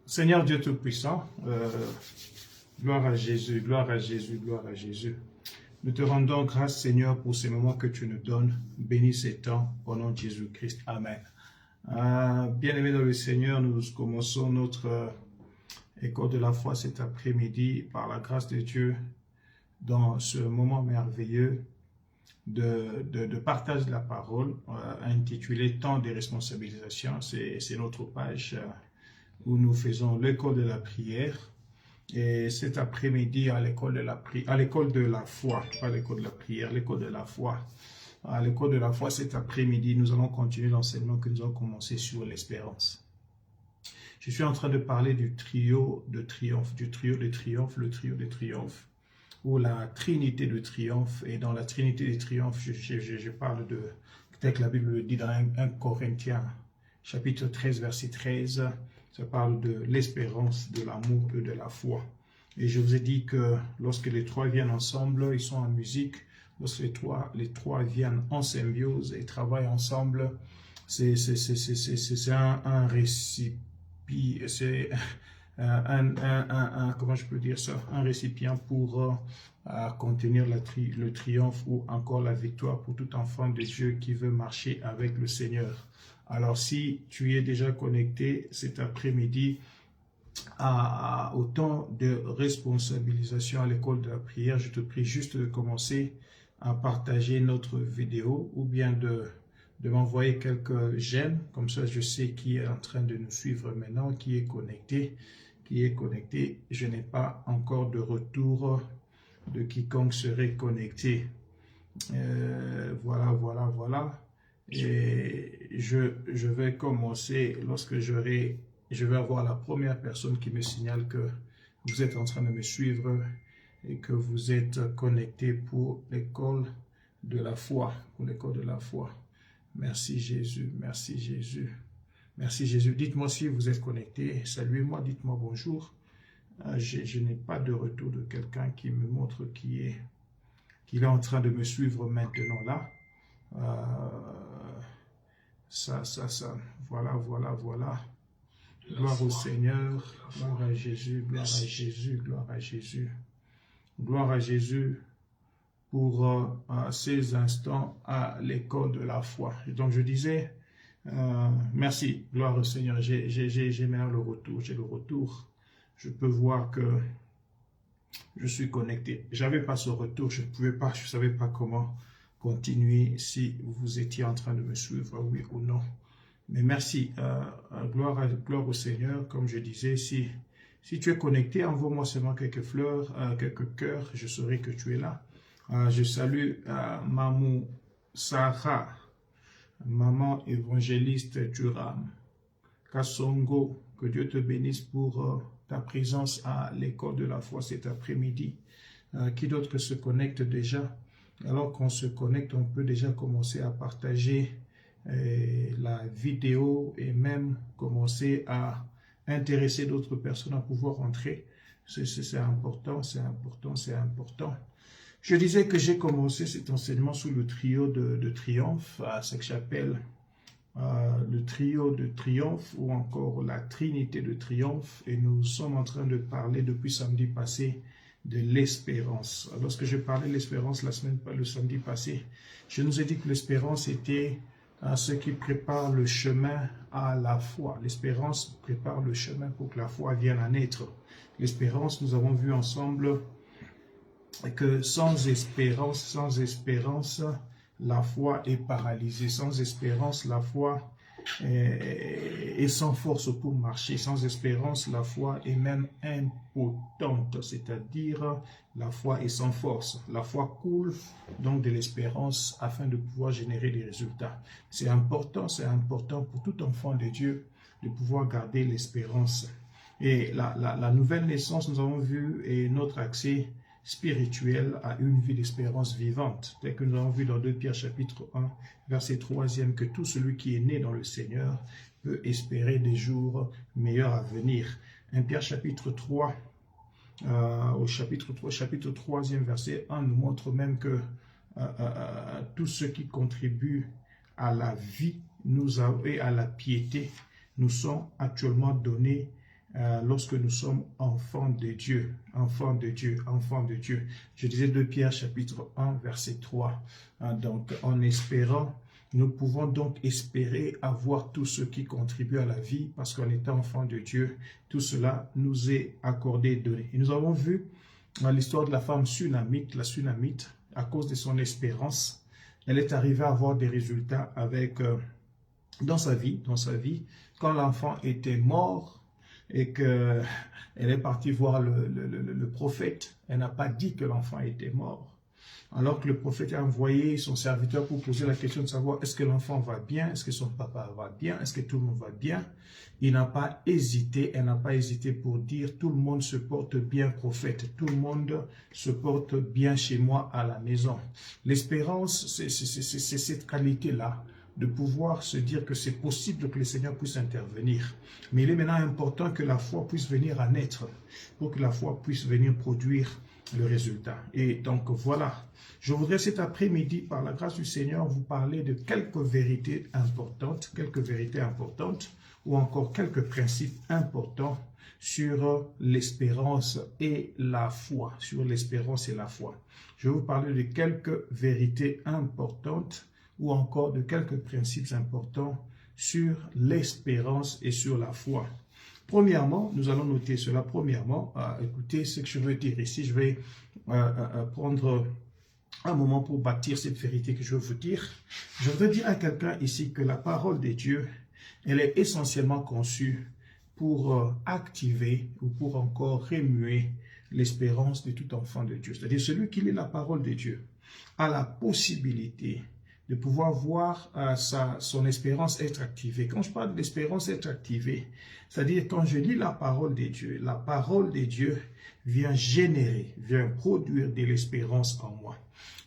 Seigneur Dieu Tout-Puissant, gloire à Jésus, gloire à Jésus, gloire à Jésus. Nous te rendons grâce, Seigneur, pour ces moments que tu nous donnes. Bénis ces temps, au nom de Jésus-Christ. Amen. Bien-aimés dans le Seigneur, nous commençons notre école de la foi cet après-midi par la grâce de Dieu dans ce moment merveilleux de partage de la parole intitulé « Temps de responsabilisation ». C'est notre page où nous faisons l'école de la prière. Et cet après-midi, à l'école de la foi, pas l'école de la prière, l'école de la foi. À l'école de la foi, cet après-midi, nous allons continuer l'enseignement que nous avons commencé sur l'espérance. Je suis en train de parler du trio de triomphe, le trio de triomphe, ou la trinité de triomphe. Et dans la trinité de triomphe, je parle de, tel que la Bible le dit dans 1 Corinthiens, chapitre 13, verset 13, ça parle de l'espérance, de l'amour et de la foi. Et je vous ai dit que lorsque les trois viennent ensemble, ils sont en musique. Lorsque les trois viennent en symbiose et travaillent ensemble, c'est un récipient, c'est comment je peux dire ça, un récipient pour contenir le triomphe ou encore la victoire pour tout enfant de Dieu qui veut marcher avec le Seigneur. Alors, si tu es déjà connecté cet après-midi au temps de responsabilisation à l'école de la prière, je te prie juste de commencer à partager notre vidéo ou bien de m'envoyer quelques j'aime. Comme ça, je sais qui est en train de nous suivre maintenant, qui est connecté. Je n'ai pas encore de retour de quiconque serait connecté. Voilà. Et je vais commencer lorsque je vais avoir la première personne qui me signale que vous êtes en train de me suivre et que vous êtes connecté pour l'école de la foi, Merci Jésus, merci Jésus. Merci Jésus. Dites-moi si vous êtes connecté, saluez-moi, dites-moi bonjour. Je n'ai pas de retour de quelqu'un qui me montre qu'il est en train de me suivre maintenant là. Voilà. Gloire au Seigneur, gloire à Jésus, gloire à Jésus, gloire à Jésus. Gloire à Jésus pour ces instants à l'école de la foi. Et donc je disais, merci, gloire au Seigneur, j'ai maintenant le retour, j'ai le retour. Je peux voir que je suis connecté. J'avais pas ce retour, je ne pouvais pas, je ne savais pas comment continuer si vous étiez en train de me suivre, oui ou non. Mais merci, gloire au Seigneur. Comme je disais, si tu es connecté, envoie-moi seulement quelques fleurs, quelques cœurs, je saurai que tu es là. Je salue Maman Sarah, Maman évangéliste Turam, Kassongo, que Dieu te bénisse pour ta présence à l'école de la foi cet après-midi. Qui d'autre se connecte déjà? Alors qu'on se connecte, on peut déjà commencer à partager la vidéo et même commencer à intéresser d'autres personnes à pouvoir entrer. C'est important. Je disais que j'ai commencé cet enseignement sous le trio de triomphe, à ce que j'appelle le trio de triomphe ou encore la trinité de triomphe. Et nous sommes en train de parler depuis samedi passé de l'espérance. Lorsque je parlais de l'espérance le samedi passé, je nous ai dit que l'espérance était ce qui prépare le chemin à la foi. L'espérance prépare le chemin pour que la foi vienne à naître. L'espérance, nous avons vu ensemble que sans espérance, la foi est paralysée. Sans espérance, la foi est sans force pour marcher. Sans espérance, la foi est même impotente, c'est-à-dire la foi est sans force. La foi coule donc de l'espérance afin de pouvoir générer des résultats. C'est important pour tout enfant de Dieu de pouvoir garder l'espérance. Et la nouvelle naissance, nous avons vu, est notre accès spirituel à une vie d'espérance vivante, tel que nous avons vu dans 2 Pierre chapitre 1, verset 3e, que tout celui qui est né dans le Seigneur peut espérer des jours meilleurs à venir. 1 Pierre chapitre 3, au chapitre 3e, verset 1, nous montre même que tout ce qui contribue à la vie et à la piété nous sont actuellement donnés lorsque nous sommes enfants de Dieu, enfants de Dieu, enfants de Dieu. Je disais 2 Pierre chapitre 1 verset 3. Donc en espérant, nous pouvons donc espérer avoir tout ce qui contribue à la vie parce qu'en étant enfants de Dieu, tout cela nous est accordé et donné. Et nous avons vu l'histoire de la femme sunamite, la sunamite, à cause de son espérance, elle est arrivée à avoir des résultats avec, dans sa vie, quand l'enfant était mort et qu'elle est partie voir le prophète, elle n'a pas dit que l'enfant était mort. Alors que le prophète a envoyé son serviteur pour poser la question de savoir est-ce que l'enfant va bien, est-ce que son papa va bien, est-ce que tout le monde va bien. Il n'a pas hésité, elle n'a pas hésité pour dire tout le monde se porte bien, prophète, tout le monde se porte bien chez moi à la maison. L'espérance, c'est cette qualité-là de pouvoir se dire que c'est possible que le Seigneur puisse intervenir. Mais il est maintenant important que la foi puisse venir à naître, pour que la foi puisse venir produire le résultat. Et donc voilà, je voudrais cet après-midi, par la grâce du Seigneur, vous parler de quelques vérités importantes, ou encore quelques principes importants sur l'espérance et la foi, Je vais vous parler de quelques vérités importantes ou encore de quelques principes importants sur l'espérance et sur la foi. Premièrement, nous allons noter cela. Premièrement, écoutez ce que je veux dire ici. Je vais prendre un moment pour bâtir cette vérité que je veux vous dire. Je voudrais dire à quelqu'un ici que la parole de Dieu, elle est essentiellement conçue pour activer ou pour encore remuer l'espérance de tout enfant de Dieu. C'est-à-dire celui qui lit la parole de Dieu a la possibilité de pouvoir voir son espérance être activée. Quand je parle de l'espérance être activée, c'est-à-dire quand je lis la parole de Dieu vient générer, vient produire de l'espérance en moi.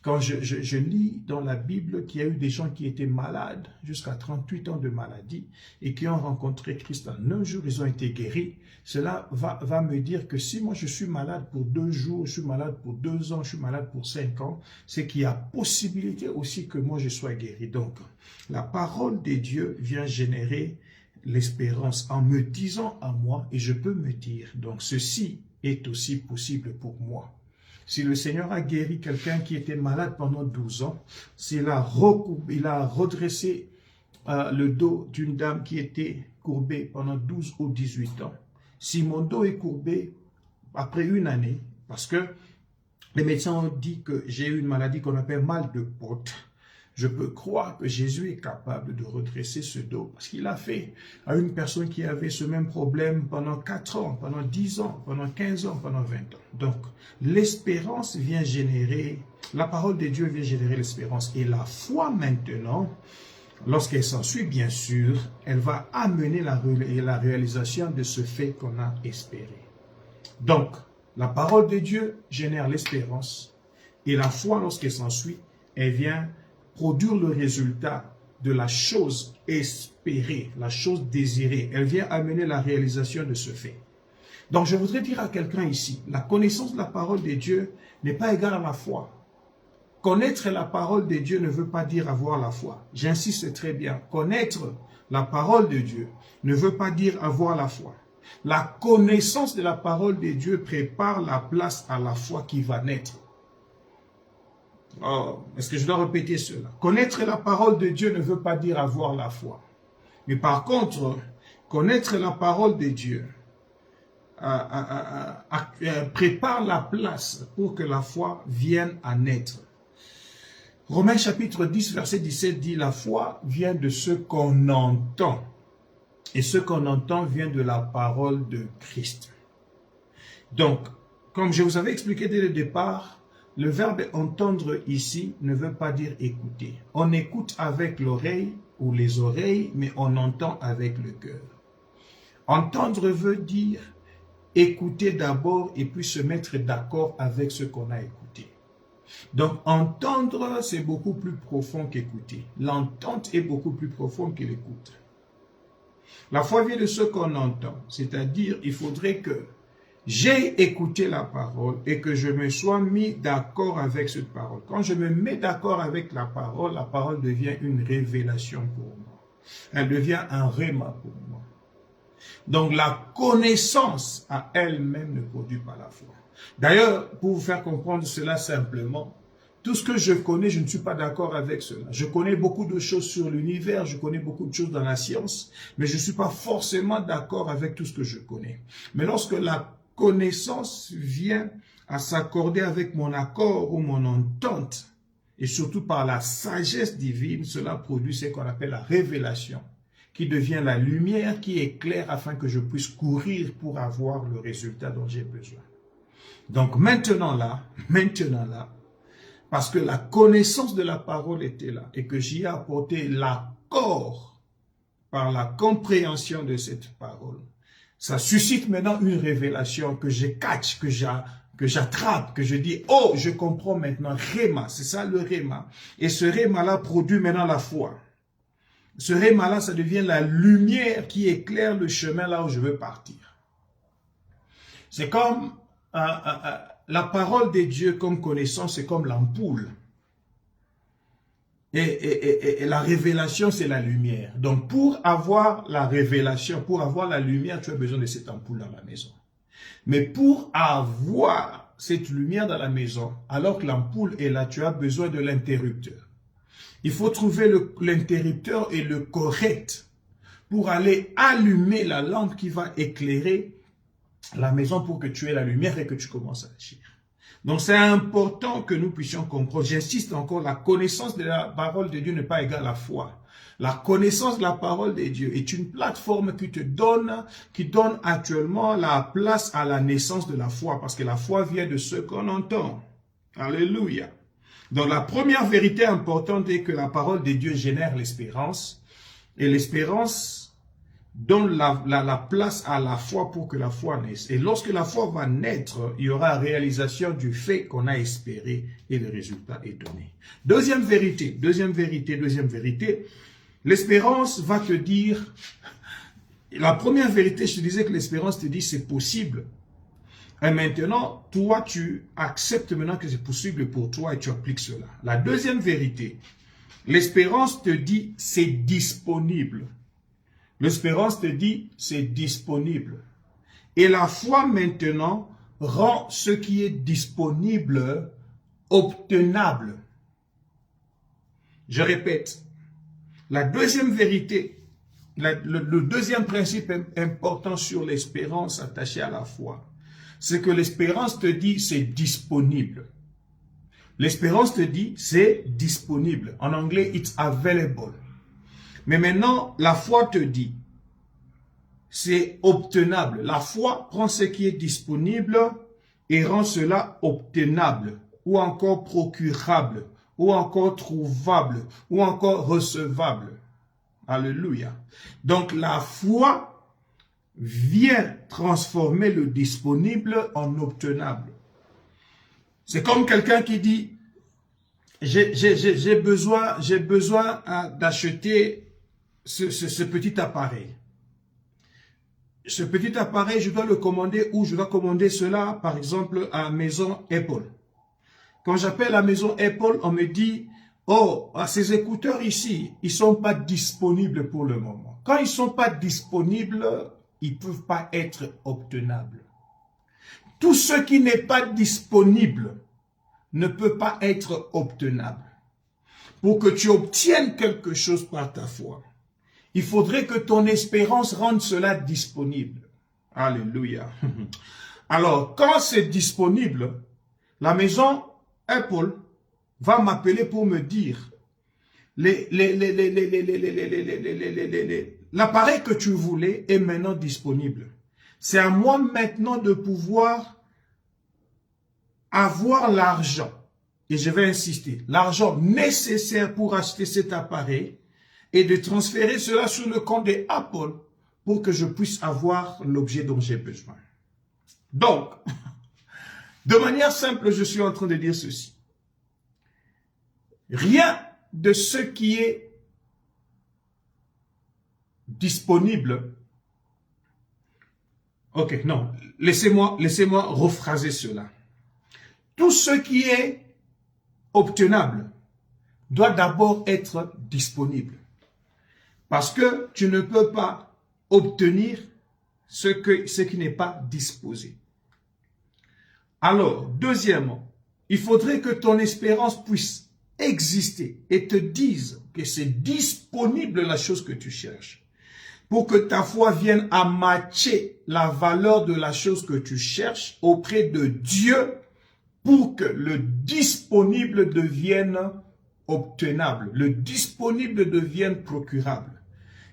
Quand je lis dans la Bible qu'il y a eu des gens qui étaient malades, jusqu'à 38 ans de maladie, et qui ont rencontré Christ en un jour, ils ont été guéris, cela va me dire que si moi je suis malade pour 2 jours, je suis malade pour 2 ans, je suis malade pour 5 ans, c'est qu'il y a possibilité aussi que moi je sois guéri. Donc, la parole de Dieu vient générer l'espérance en me disant à moi, et je peux me dire, donc ceci est aussi possible pour moi. Si le Seigneur a guéri quelqu'un qui était malade pendant 12 ans, s'il a redressé le dos d'une dame qui était courbée pendant 12 ou 18 ans, si mon dos est courbé après 1 année, parce que les médecins ont dit que j'ai eu une maladie qu'on appelle mal de Pott, je peux croire que Jésus est capable de redresser ce dos parce qu'il a fait à une personne qui avait ce même problème pendant 4 ans, pendant 10 ans, pendant 15 ans, pendant 20 ans. Donc, l'espérance vient générer, la parole de Dieu vient générer l'espérance. Et la foi maintenant, lorsqu'elle s'ensuit, bien sûr, elle va amener la réalisation de ce fait qu'on a espéré. Donc, la parole de Dieu génère l'espérance et la foi, lorsqu'elle s'ensuit, elle vient produire le résultat de la chose espérée, la chose désirée. Elle vient amener la réalisation de ce fait. Donc, je voudrais dire à quelqu'un ici, la connaissance de la parole de Dieu n'est pas égale à la foi. Connaître la parole de Dieu ne veut pas dire avoir la foi. J'insiste très bien. Connaître la parole de Dieu ne veut pas dire avoir la foi. La connaissance de la parole de Dieu prépare la place à la foi qui va naître. Oh, est-ce que je dois répéter cela? Connaître la parole de Dieu ne veut pas dire avoir la foi. Mais par contre, connaître la parole de Dieu prépare la place pour que la foi vienne à naître. Romains chapitre 10, verset 17 dit, la foi vient de ce qu'on entend. Et ce qu'on entend vient de la parole de Christ. Donc, comme je vous avais expliqué dès le départ, le verbe entendre ici ne veut pas dire écouter. On écoute avec l'oreille ou les oreilles, mais on entend avec le cœur. Entendre veut dire écouter d'abord et puis se mettre d'accord avec ce qu'on a écouté. Donc entendre, c'est beaucoup plus profond qu'écouter. L'entente est beaucoup plus profonde que l'écoute. La foi vient de ce qu'on entend, c'est-à-dire il faudrait que j'ai écouté la parole et que je me sois mis d'accord avec cette parole. Quand je me mets d'accord avec la parole devient une révélation pour moi. Elle devient un réma pour moi. Donc la connaissance à elle-même ne produit pas la foi. D'ailleurs, pour vous faire comprendre cela simplement, tout ce que je connais, je ne suis pas d'accord avec cela. Je connais beaucoup de choses sur l'univers, je connais beaucoup de choses dans la science, mais je ne suis pas forcément d'accord avec tout ce que je connais. Mais lorsque la connaissance vient à s'accorder avec mon accord ou mon entente, et surtout par la sagesse divine, cela produit ce qu'on appelle la révélation, qui devient la lumière qui éclaire afin que je puisse courir pour avoir le résultat dont j'ai besoin. Donc maintenant là, parce que la connaissance de la parole était là et que j'y ai apporté l'accord par la compréhension de cette parole, ça suscite maintenant une révélation que je catch, que j'attrape, que je dis, oh, je comprends maintenant, Réma, c'est ça le Réma. Et ce Réma-là produit maintenant la foi. Ce Réma-là, ça devient la lumière qui éclaire le chemin là où je veux partir. C'est comme la parole de Dieu comme connaissance, c'est comme l'ampoule. Et la révélation, c'est la lumière. Donc, pour avoir la révélation, pour avoir la lumière, tu as besoin de cette ampoule dans la maison. Mais pour avoir cette lumière dans la maison, alors que l'ampoule est là, tu as besoin de l'interrupteur. Il faut trouver l'interrupteur et le correct pour aller allumer la lampe qui va éclairer la maison pour que tu aies la lumière et que tu commences à agir. Donc c'est important que nous puissions comprendre, j'insiste encore, la connaissance de la parole de Dieu n'est pas égale à la foi. La connaissance de la parole de Dieu est une plateforme qui donne actuellement la place à la naissance de la foi, parce que la foi vient de ce qu'on entend. Alléluia. Donc la première vérité importante est que la parole de Dieu génère l'espérance, et l'espérance donne la place à la foi pour que la foi naisse. Et lorsque la foi va naître, il y aura réalisation du fait qu'on a espéré et le résultat est donné. Deuxième vérité, l'espérance va te dire, la première vérité, je te disais que l'espérance te dit c'est possible. Et maintenant, toi, tu acceptes maintenant que c'est possible pour toi et tu appliques cela. La deuxième vérité, l'espérance te dit c'est disponible. L'espérance te dit c'est disponible. Et la foi maintenant rend ce qui est disponible obtenable. Je répète, la deuxième vérité, le deuxième principe important sur l'espérance attachée à la foi, c'est que l'espérance te dit c'est disponible. L'espérance te dit c'est disponible. En anglais, it's available. Mais maintenant, la foi te dit c'est obtenable. La foi prend ce qui est disponible et rend cela obtenable, ou encore procurable, ou encore trouvable, ou encore recevable. Alléluia. Donc la foi vient transformer le disponible en obtenable. C'est comme quelqu'un qui dit, j'ai besoin d'acheter ce petit appareil. Ce petit appareil, je dois le commander ou je dois commander cela, par exemple, à la maison Apple. Quand j'appelle la maison Apple, on me dit, oh, ces écouteurs ici, ils ne sont pas disponibles pour le moment. Quand ils ne sont pas disponibles, ils ne peuvent pas être obtenables. Tout ce qui n'est pas disponible ne peut pas être obtenable. Pour que tu obtiennes quelque chose par ta foi, il faudrait que ton espérance rende cela disponible. Alléluia. Alors, quand c'est disponible, la maison Apple va m'appeler pour me dire l'appareil que tu voulais est maintenant disponible. C'est à moi maintenant de pouvoir avoir l'argent. Et je vais insister, l'argent nécessaire pour acheter cet appareil et de transférer cela sur le compte de Apple pour que je puisse avoir l'objet dont j'ai besoin. Donc, de manière simple, je suis en train de dire ceci. Rien de ce qui est disponible. Ok, non, laissez-moi rephraser cela. Tout ce qui est obtenable doit d'abord être disponible. Parce que tu ne peux pas obtenir ce qui n'est pas disposé. Alors, deuxièmement, il faudrait que ton espérance puisse exister et te dise que c'est disponible la chose que tu cherches. Pour que ta foi vienne à matcher la valeur de la chose que tu cherches auprès de Dieu, pour que le disponible devienne obtenable, le disponible devienne procurable.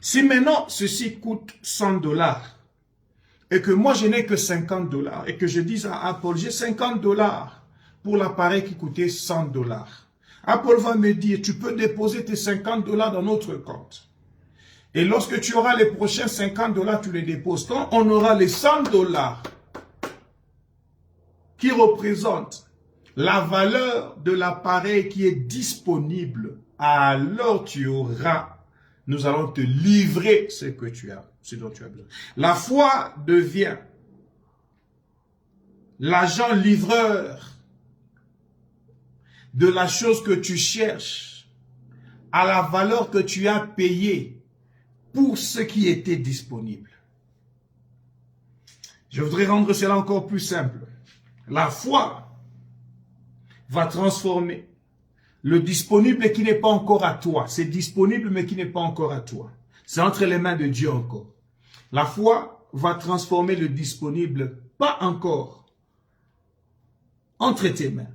Si maintenant ceci coûte 100 $ et que moi je n'ai que 50 $ et que je dis à Apple, j'ai 50 $ pour l'appareil qui coûtait 100 $. Apple va me dire, tu peux déposer tes 50 $ dans notre compte. Et lorsque tu auras les prochains 50 $, tu les déposes. Quand on aura les 100 $ qui représentent la valeur de l'appareil qui est disponible, alors nous allons te livrer ce dont tu as besoin. La foi devient l'agent livreur de la chose que tu cherches à la valeur que tu as payée pour ce qui était disponible. Je voudrais rendre cela encore plus simple. La foi va transformer le disponible qui n'est pas encore à toi. C'est disponible mais qui n'est pas encore à toi. C'est entre les mains de Dieu encore. La foi va transformer le disponible, pas encore, entre tes mains.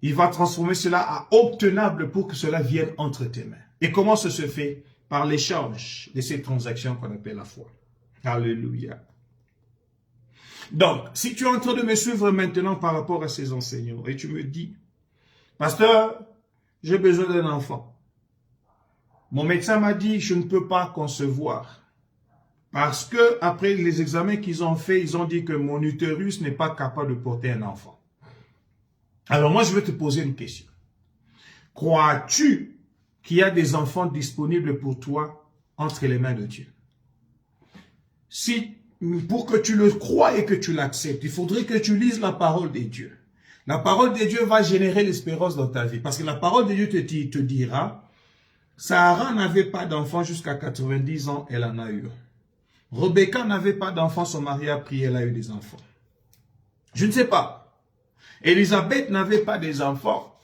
Il va transformer cela à obtenable pour que cela vienne entre tes mains. Et comment ça se fait? Par l'échange de ces transactions qu'on appelle la foi. Alléluia. Donc, si tu es en train de me suivre maintenant par rapport à ces enseignements et tu me dis, pasteur, j'ai besoin d'un enfant. Mon médecin m'a dit, je ne peux pas concevoir. Parce que après les examens qu'ils ont faits, ils ont dit que mon utérus n'est pas capable de porter un enfant. Alors moi, je vais te poser une question. Crois-tu qu'il y a des enfants disponibles pour toi entre les mains de Dieu? Pour que tu le crois et que tu l'acceptes, il faudrait que tu lises la parole de Dieu. La parole de Dieu va générer l'espérance dans ta vie. Parce que la parole de Dieu te dira, Sarah n'avait pas d'enfant jusqu'à 90 ans, elle en a eu. Rebecca n'avait pas d'enfant, son mari a pris, elle a eu des enfants. Je ne sais pas. Élisabeth n'avait pas des enfants.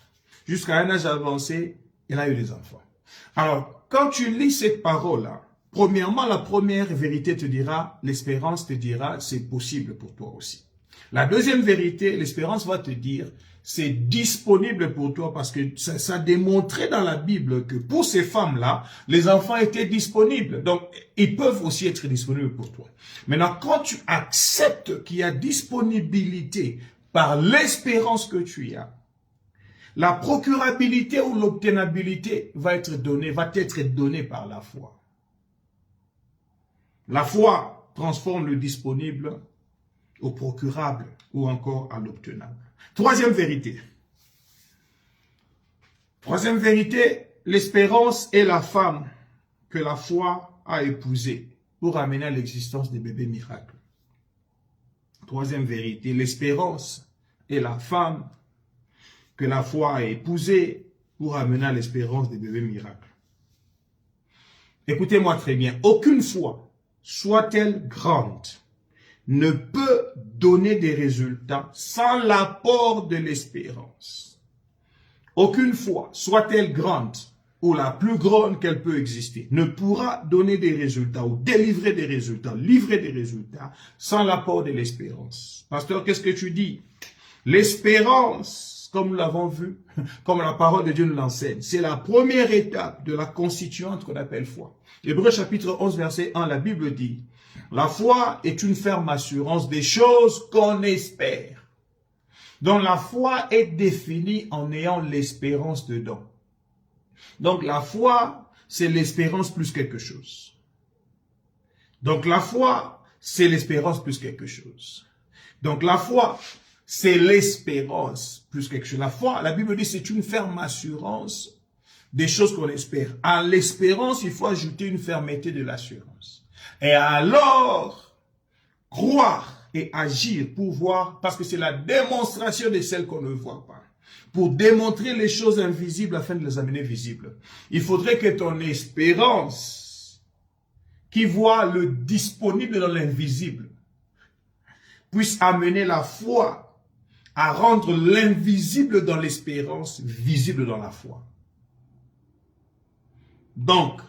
Jusqu'à un âge avancé, elle a eu des enfants. Alors, quand tu lis cette parole-là, premièrement, la première vérité te dira, l'espérance te dira, c'est possible pour toi aussi. La deuxième vérité, l'espérance va te dire, c'est disponible pour toi parce que ça démontrait dans la Bible que pour ces femmes-là, les enfants étaient disponibles. Donc, ils peuvent aussi être disponibles pour toi. Maintenant, quand tu acceptes qu'il y a disponibilité par l'espérance que tu as, la procurabilité ou l'obtenabilité va t'être donnée par la foi. La foi transforme le disponible au procurable ou encore à l'obtenable. Troisième vérité. Troisième vérité, l'espérance est la femme que la foi a épousée pour amener à l'existence des bébés miracles. Troisième vérité, l'espérance est la femme que la foi a épousée pour amener à l'espérance des bébés miracles. Écoutez-moi très bien, aucune foi, soit-elle grande, ne peut donner des résultats sans l'apport de l'espérance. Aucune foi, soit-elle grande ou la plus grande qu'elle peut exister, ne pourra donner des résultats ou délivrer des résultats, livrer des résultats sans l'apport de l'espérance. Pasteur, qu'est-ce que tu dis? L'espérance, comme nous l'avons vu, comme la parole de Dieu nous l'enseigne, c'est la première étape de la constituante qu'on appelle foi. Hébreux chapitre 11, verset 1, la Bible dit, la foi est une ferme assurance des choses qu'on espère. Donc la foi est définie en ayant l'espérance dedans. Donc la foi, c'est l'espérance plus quelque chose. Donc la foi, c'est l'espérance plus quelque chose. Donc la foi, c'est l'espérance plus quelque chose. La foi, la Bible dit, c'est une ferme assurance des choses qu'on espère. À l'espérance, il faut ajouter une fermeté de l'assurance. Et alors, croire et agir pour voir, parce que c'est la démonstration de celles qu'on ne voit pas. Pour démontrer les choses invisibles afin de les amener visibles. Il faudrait que ton espérance qui voit le disponible dans l'invisible, puisse amener la foi à rendre l'invisible dans l'espérance visible dans la foi. Donc,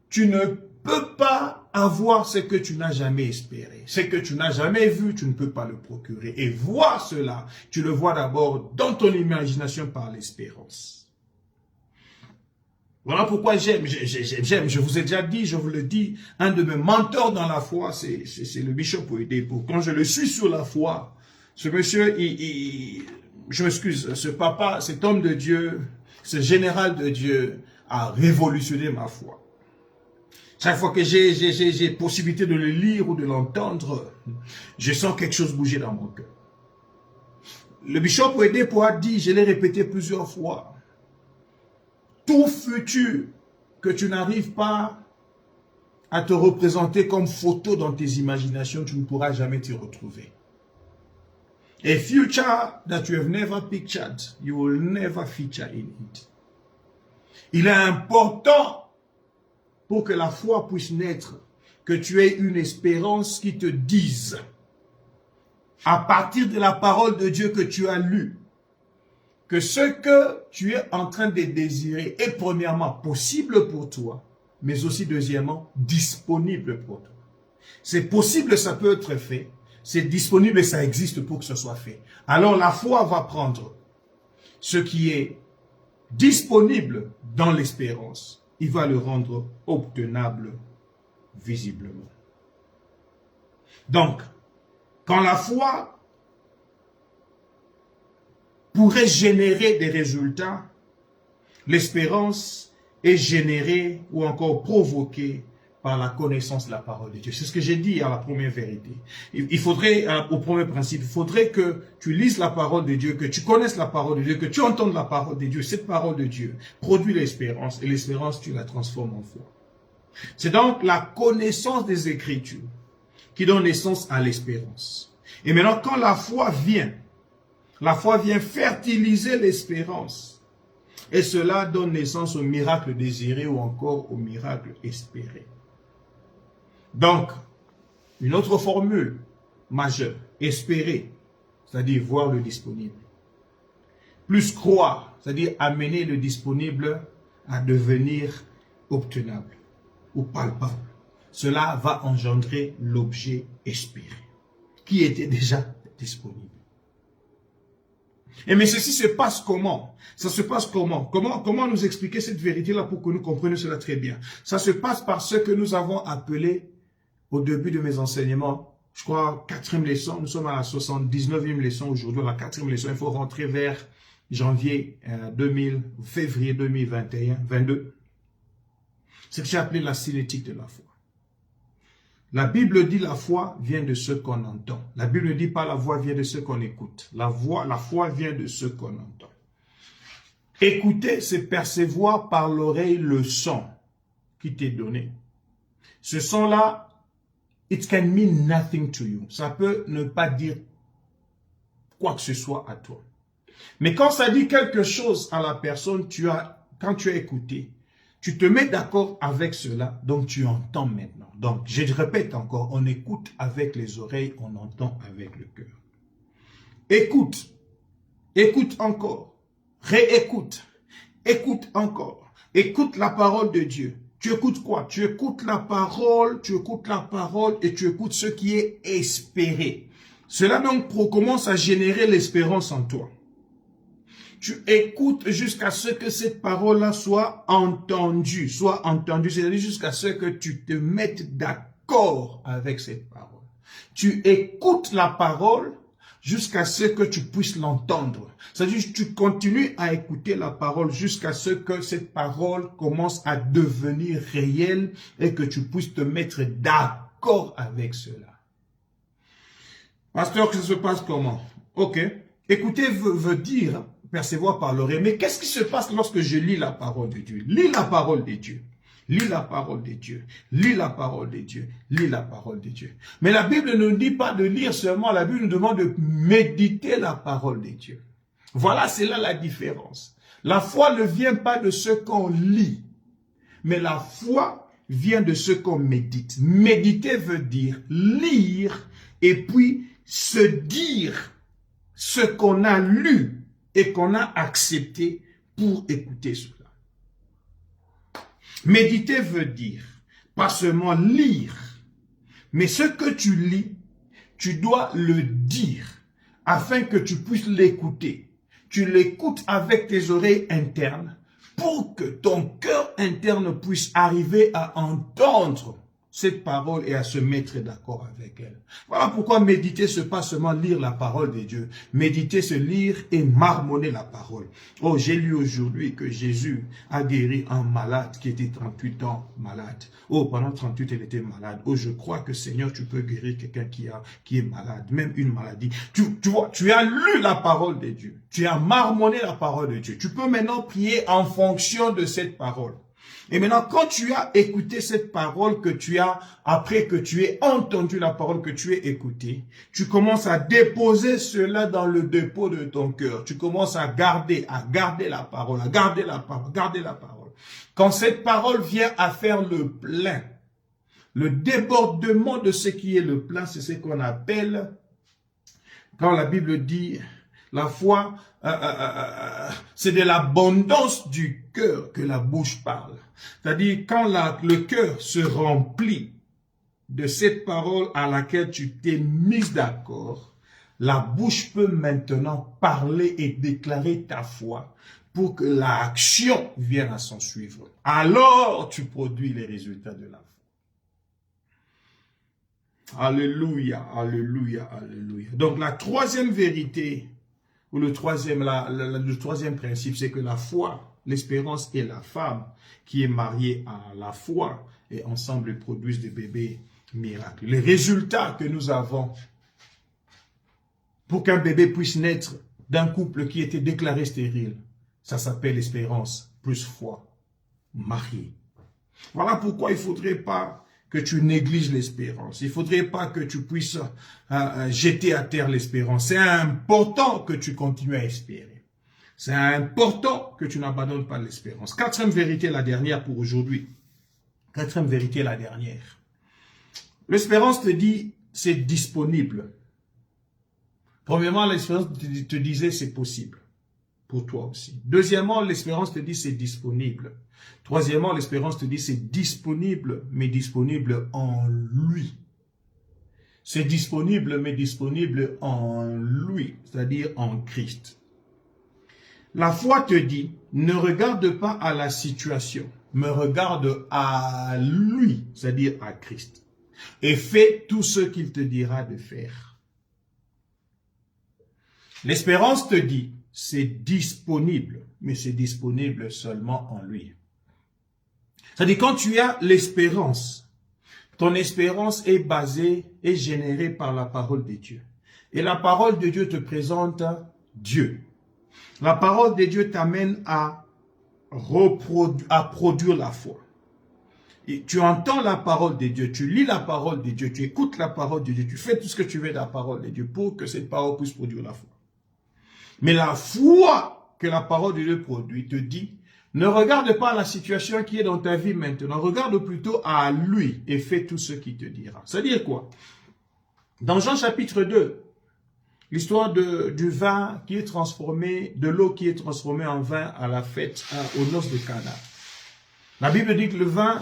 tu ne peux pas avoir ce que tu n'as jamais espéré. Ce que tu n'as jamais vu, tu ne peux pas le procurer. Et voir cela, tu le vois d'abord dans ton imagination par l'espérance. Voilà pourquoi j'aime, je vous ai déjà dit, je vous le dis, un de mes mentors dans la foi, c'est le Bishop Oyedepo. Quand je le suis sur la foi, ce monsieur, je m'excuse, ce papa, cet homme de Dieu, ce général de Dieu a révolutionné ma foi. Chaque fois que j'ai possibilité de le lire ou de l'entendre, je sens quelque chose bouger dans mon cœur. Le Bishop Oyedepo a dit, je l'ai répété plusieurs fois, tout futur que tu n'arrives pas à te représenter comme photo dans tes imaginations, tu ne pourras jamais t'y retrouver. A future that you have never pictured, you will never feature in it. Il est important pour que la foi puisse naître, que tu aies une espérance qui te dise, à partir de la parole de Dieu que tu as lue, que ce que tu es en train de désirer est premièrement possible pour toi, mais aussi deuxièmement disponible pour toi. C'est possible, ça peut être fait, c'est disponible et ça existe pour que ce soit fait. Alors la foi va prendre ce qui est disponible dans l'espérance, il va le rendre obtenable visiblement. Donc, quand la foi pourrait générer des résultats, l'espérance est générée ou encore provoquée par la connaissance de la parole de Dieu. C'est ce que j'ai dit à la première vérité. Il faudrait, au premier principe, il faudrait que tu lises la parole de Dieu, que tu connaisses la parole de Dieu, que tu entendes la parole de Dieu. Cette parole de Dieu produit l'espérance et l'espérance, tu la transformes en foi. C'est donc la connaissance des Écritures qui donne naissance à l'espérance. Et maintenant, quand la foi vient fertiliser l'espérance. Et cela donne naissance au miracle désiré ou encore au miracle espéré. Donc, une autre formule majeure, espérer, c'est-à-dire voir le disponible. Plus croire, c'est-à-dire amener le disponible à devenir obtenable ou palpable. Cela va engendrer l'objet espéré, qui était déjà disponible. Et mais ceci se passe comment? Ça se passe comment? Comment nous expliquer cette vérité-là pour que nous comprenions cela très bien? Ça se passe par ce que nous avons appelé, au début de mes enseignements, je crois, 4e leçon, nous sommes à la 79e leçon aujourd'hui, la 4e leçon, il faut rentrer vers février 2022. C'est ce que j'ai appelé la cinétique de la foi. La Bible dit la foi vient de ce qu'on entend. La Bible ne dit pas la voix vient de ce qu'on écoute. La foi vient de ce qu'on entend. Écouter, c'est percevoir par l'oreille le son qui t'est donné. Ce son-là, it can mean nothing to you. Ça peut ne pas dire quoi que ce soit à toi. Mais quand ça dit quelque chose à la personne, quand tu as écouté, tu te mets d'accord avec cela, donc tu entends maintenant. Donc, je répète encore, on écoute avec les oreilles, on entend avec le cœur. Écoute, écoute encore, réécoute, écoute encore, écoute la parole de Dieu. Tu écoutes quoi? Tu écoutes la parole et tu écoutes ce qui est espéré. Cela donc commence à générer l'espérance en toi. Tu écoutes jusqu'à ce que cette parole-là soit entendue, c'est-à-dire jusqu'à ce que tu te mettes d'accord avec cette parole. Tu écoutes la parole jusqu'à ce que tu puisses l'entendre. C'est-à-dire que tu continues à écouter la parole jusqu'à ce que cette parole commence à devenir réelle et que tu puisses te mettre d'accord avec cela. Pasteur, que ça se passe comment? Ok. Écouter veut dire percevoir par l'oreille. Mais qu'est-ce qui se passe lorsque je lis la parole de Dieu? Lis la parole de Dieu. Lis la parole de Dieu. Lis la parole de Dieu. Lis la parole de Dieu. Mais la Bible ne nous dit pas de lire seulement. La Bible nous demande de méditer la parole de Dieu. Voilà, c'est là la différence. La foi ne vient pas de ce qu'on lit. Mais la foi vient de ce qu'on médite. Méditer veut dire lire et puis se dire ce qu'on a lu et qu'on a accepté pour écouter cela. Méditer veut dire pas seulement lire, mais ce que tu lis, tu dois le dire afin que tu puisses l'écouter. Tu l'écoutes avec tes oreilles internes pour que ton cœur interne puisse arriver à entendre cette parole et à se mettre d'accord avec elle. Voilà pourquoi méditer, ce n'est pas seulement lire la parole de Dieu. Méditer, c'est lire et marmonner la parole. Oh, j'ai lu aujourd'hui que Jésus a guéri un malade qui était 38 ans malade. Oh, pendant 38, il était malade. Oh, je crois que Seigneur, tu peux guérir quelqu'un qui est malade, même une maladie. Tu vois, tu as lu la parole de Dieu. Tu as marmonné la parole de Dieu. Tu peux maintenant prier en fonction de cette parole. Et maintenant, quand tu as écouté cette parole après que tu aies entendu la parole que tu aies écoutée, tu commences à déposer cela dans le dépôt de ton cœur. Tu commences à garder la parole, à garder la parole. Quand cette parole vient à faire le plein, le débordement de ce qui est le plein, c'est ce qu'on appelle, quand la Bible dit, la foi, c'est de l'abondance du cœur que la bouche parle. C'est-à-dire, quand le cœur se remplit de cette parole à laquelle tu t'es mis d'accord, la bouche peut maintenant parler et déclarer ta foi pour que l'action vienne à s'en suivre. Alors, tu produis les résultats de la foi. Alléluia, alléluia, alléluia. Donc, la troisième vérité, ou le troisième principe, c'est que la foi, l'espérance et la femme qui est mariée à la foi et ensemble produisent des bébés miracles. Les résultats que nous avons pour qu'un bébé puisse naître d'un couple qui était déclaré stérile, ça s'appelle espérance plus foi, marié. Voilà pourquoi il ne faudrait pas que tu négliges l'espérance. Il ne faudrait pas que tu puisses jeter à terre l'espérance. C'est important que tu continues à espérer. C'est important que tu n'abandonnes pas l'espérance. Quatrième vérité, la dernière pour aujourd'hui. Quatrième vérité, la dernière. L'espérance te dit, c'est disponible. Premièrement, l'espérance te disait, c'est possible. Pour toi aussi. Deuxièmement, l'espérance te dit, c'est disponible. Troisièmement, l'espérance te dit, c'est disponible, mais disponible en lui. C'est disponible, mais disponible en lui, c'est-à-dire en Christ. La foi te dit, ne regarde pas à la situation, mais regarde à lui, c'est-à-dire à Christ. Et fais tout ce qu'il te dira de faire. L'espérance te dit, c'est disponible, mais c'est disponible seulement en lui. C'est-à-dire, quand tu as l'espérance, ton espérance est basée et générée par la parole de Dieu. Et la parole de Dieu te présente Dieu. La parole de Dieu t'amène à produire la foi. Et tu entends la parole de Dieu, tu lis la parole de Dieu, tu écoutes la parole de Dieu, tu fais tout ce que tu veux de la parole de Dieu pour que cette parole puisse produire la foi. Mais la foi que la parole de Dieu produit te dit, ne regarde pas la situation qui est dans ta vie maintenant, regarde plutôt à lui et fais tout ce qu'il te dira. C'est-à-dire quoi? Dans Jean chapitre 2, l'histoire du vin qui est transformé, de l'eau qui est transformée en vin à la fête, aux noces de Cana. La Bible dit que le vin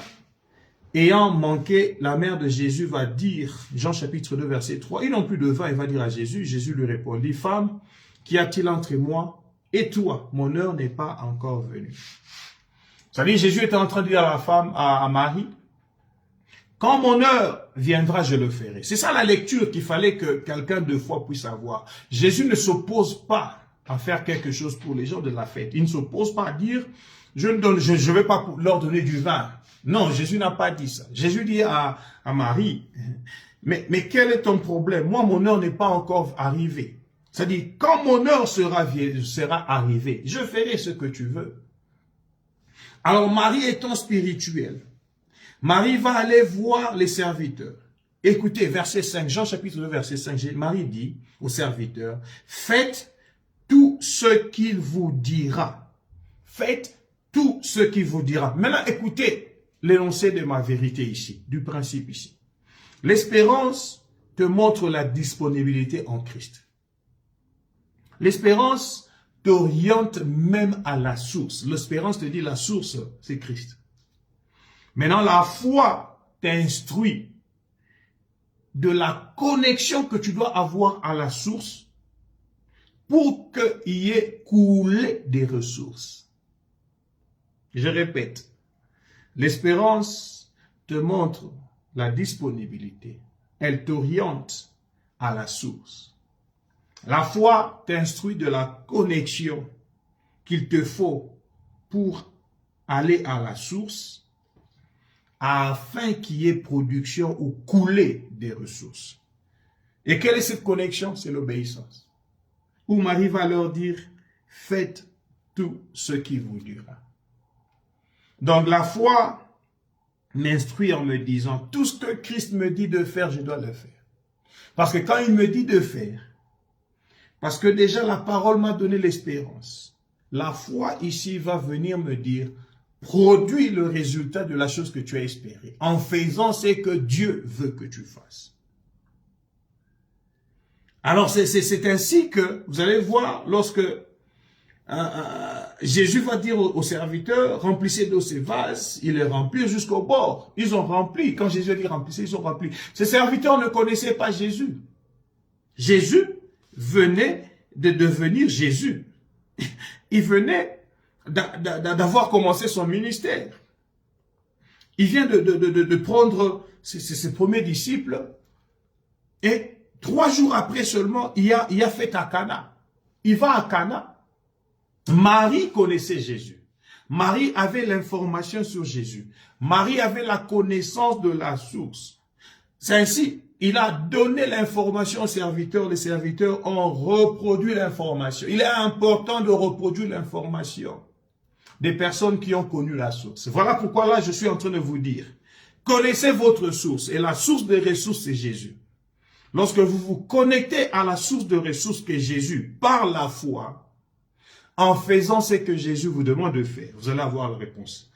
ayant manqué, la mère de Jésus va dire, Jean chapitre 2 verset 3, ils n'ont plus de vin, il va dire à Jésus, Jésus lui répondit, femme, qu'y a-t-il entre moi et toi? Mon heure n'est pas encore venue. C'est-à-dire, Jésus était en train de dire à la femme, à Marie, quand mon heure viendra, je le ferai. C'est ça la lecture qu'il fallait que quelqu'un de foi puisse avoir. Jésus ne s'oppose pas à faire quelque chose pour les gens de la fête. Il ne s'oppose pas à dire, je ne vais pas leur donner du vin. Non, Jésus n'a pas dit ça. Jésus dit à Marie, mais quel est ton problème? Moi, mon heure n'est pas encore arrivée. C'est-à-dire, quand mon heure sera arrivée, je ferai ce que tu veux. Alors, Marie étant spirituelle, Marie va aller voir les serviteurs. Écoutez, verset 5, Jean chapitre 2, verset 5, Marie dit aux serviteurs, faites tout ce qu'il vous dira. Faites tout ce qu'il vous dira. Maintenant, écoutez, l'énoncé de ma vérité ici, du principe ici. L'espérance te montre la disponibilité en Christ. L'espérance t'oriente même à la source. L'espérance te dit la source, c'est Christ. Maintenant, la foi t'instruit de la connexion que tu dois avoir à la source pour qu'il y ait coulé des ressources. Je répète, l'espérance te montre la disponibilité. Elle t'oriente à la source. La foi t'instruit de la connexion qu'il te faut pour aller à la source afin qu'il y ait production ou couler des ressources. Et quelle est cette connexion? C'est l'obéissance. Où Marie va leur dire, faites tout ce qui vous dira. Donc la foi m'instruit en me disant, tout ce que Christ me dit de faire, je dois le faire. Parce que quand il me dit de faire, parce que déjà la parole m'a donné l'espérance, la foi ici va venir me dire, produis le résultat de la chose que tu as espérée. En faisant ce que Dieu veut que tu fasses. Alors c'est ainsi que, vous allez voir, lorsque Jésus va dire aux serviteurs, remplissez d'eau ces vases, ils les remplissent jusqu'au bord. Ils ont rempli. Quand Jésus a dit remplissez, ils ont rempli. Ces serviteurs ne connaissaient pas Jésus. Jésus venait de devenir Jésus. Il venait d'avoir commencé son ministère. Il vient de prendre ses premiers disciples et 3 jours après seulement, il a fait à Cana. Il va à Cana. Marie connaissait Jésus. Marie avait l'information sur Jésus. Marie avait la connaissance de la source. C'est ainsi, il a donné l'information aux serviteurs. Les serviteurs ont reproduit l'information. Il est important de reproduire l'information des personnes qui ont connu la source. Voilà pourquoi là, je suis en train de vous dire, connaissez votre source. Et la source des ressources, c'est Jésus. Lorsque vous vous connectez à la source de ressources qu'est Jésus par la foi, en faisant ce que Jésus vous demande de faire, vous allez avoir la réponse.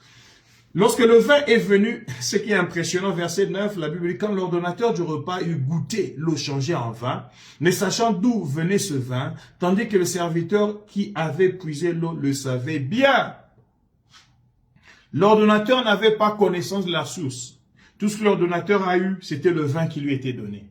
Lorsque le vin est venu, ce qui est impressionnant, verset 9, la Bible dit, quand l'ordonnateur du repas eut goûté l'eau changée en vin, ne sachant d'où venait ce vin, tandis que le serviteur qui avait puisé l'eau le savait bien. L'ordonnateur n'avait pas connaissance de la source. Tout ce que l'ordonnateur a eu, c'était le vin qui lui était donné.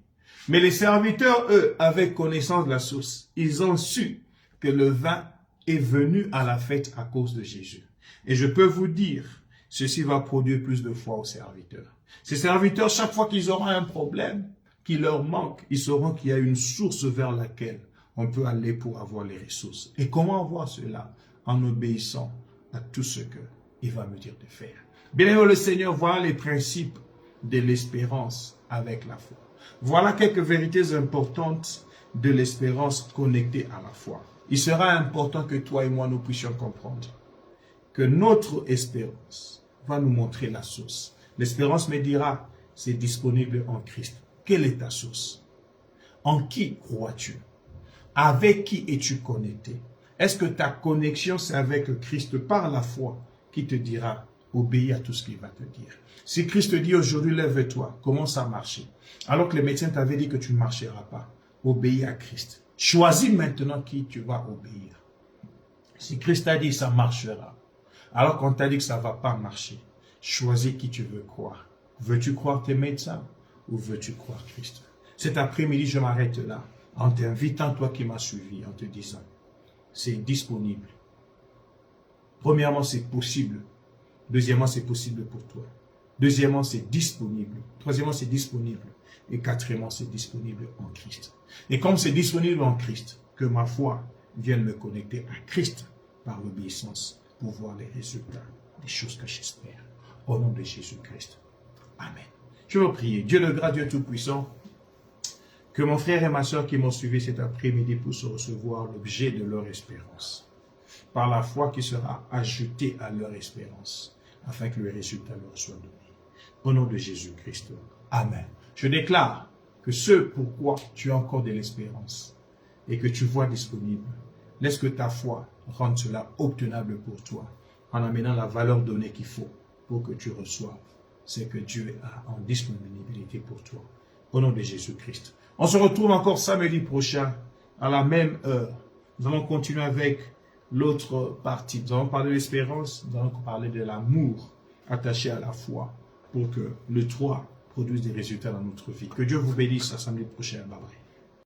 Mais les serviteurs, eux, avaient connaissance de la source. Ils ont su que le vin est venu à la fête à cause de Jésus. Et je peux vous dire, ceci va produire plus de foi aux serviteurs. Ces serviteurs, chaque fois qu'ils auront un problème qui leur manque, ils sauront qu'il y a une source vers laquelle on peut aller pour avoir les ressources. Et comment avoir cela? En obéissant à tout ce qu'il va me dire de faire. Bien-aimé le Seigneur, voilà les principes de l'espérance avec la foi. Voilà quelques vérités importantes de l'espérance connectée à la foi. Il sera important que toi et moi nous puissions comprendre que notre espérance va nous montrer la source. L'espérance me dira, c'est disponible en Christ. Quelle est ta source? En qui crois-tu? Avec qui es-tu connecté? Est-ce que ta connexion c'est avec Christ par la foi qui te dira, obéis à tout ce qu'il va te dire? Si Christ te dit aujourd'hui, lève-toi, commence à marcher. Alors que les médecins t'avaient dit que tu ne marcheras pas, obéis à Christ. Choisis maintenant qui tu vas obéir. Si Christ t'a dit ça marchera, alors qu'on t'a dit que ça ne va pas marcher, choisis qui tu veux croire. Veux-tu croire tes médecins ou veux-tu croire Christ? Cet après-midi, je m'arrête là en t'invitant, toi qui m'as suivi, en te disant, c'est disponible. Premièrement, c'est possible. Deuxièmement, c'est possible pour toi. Deuxièmement, c'est disponible. Troisièmement, c'est disponible. Et quatrièmement, c'est disponible en Christ. Et comme c'est disponible en Christ, que ma foi vienne me connecter à Christ par l'obéissance pour voir les résultats des choses que j'espère. Au nom de Jésus-Christ. Amen. Je veux prier. Dieu le grand, Dieu tout-puissant, que mon frère et ma soeur qui m'ont suivi cet après-midi puissent recevoir l'objet de leur espérance, par la foi qui sera ajoutée à leur espérance, afin que le résultat leur soit donné. Au nom de Jésus-Christ. Amen. Je déclare que ce pourquoi tu as encore de l'espérance et que tu vois disponible, laisse que ta foi rende cela obtenable pour toi en amenant la valeur donnée qu'il faut pour que tu reçoives ce que Dieu a en disponibilité pour toi. Au nom de Jésus-Christ. On se retrouve encore samedi prochain à la même heure. Nous allons continuer avec l'autre partie. Nous allons parler de l'espérance, nous allons parler de l'amour attaché à la foi pour que le 3 produise des résultats dans notre vie. Que Dieu vous bénisse à samedi prochain. Bye bye.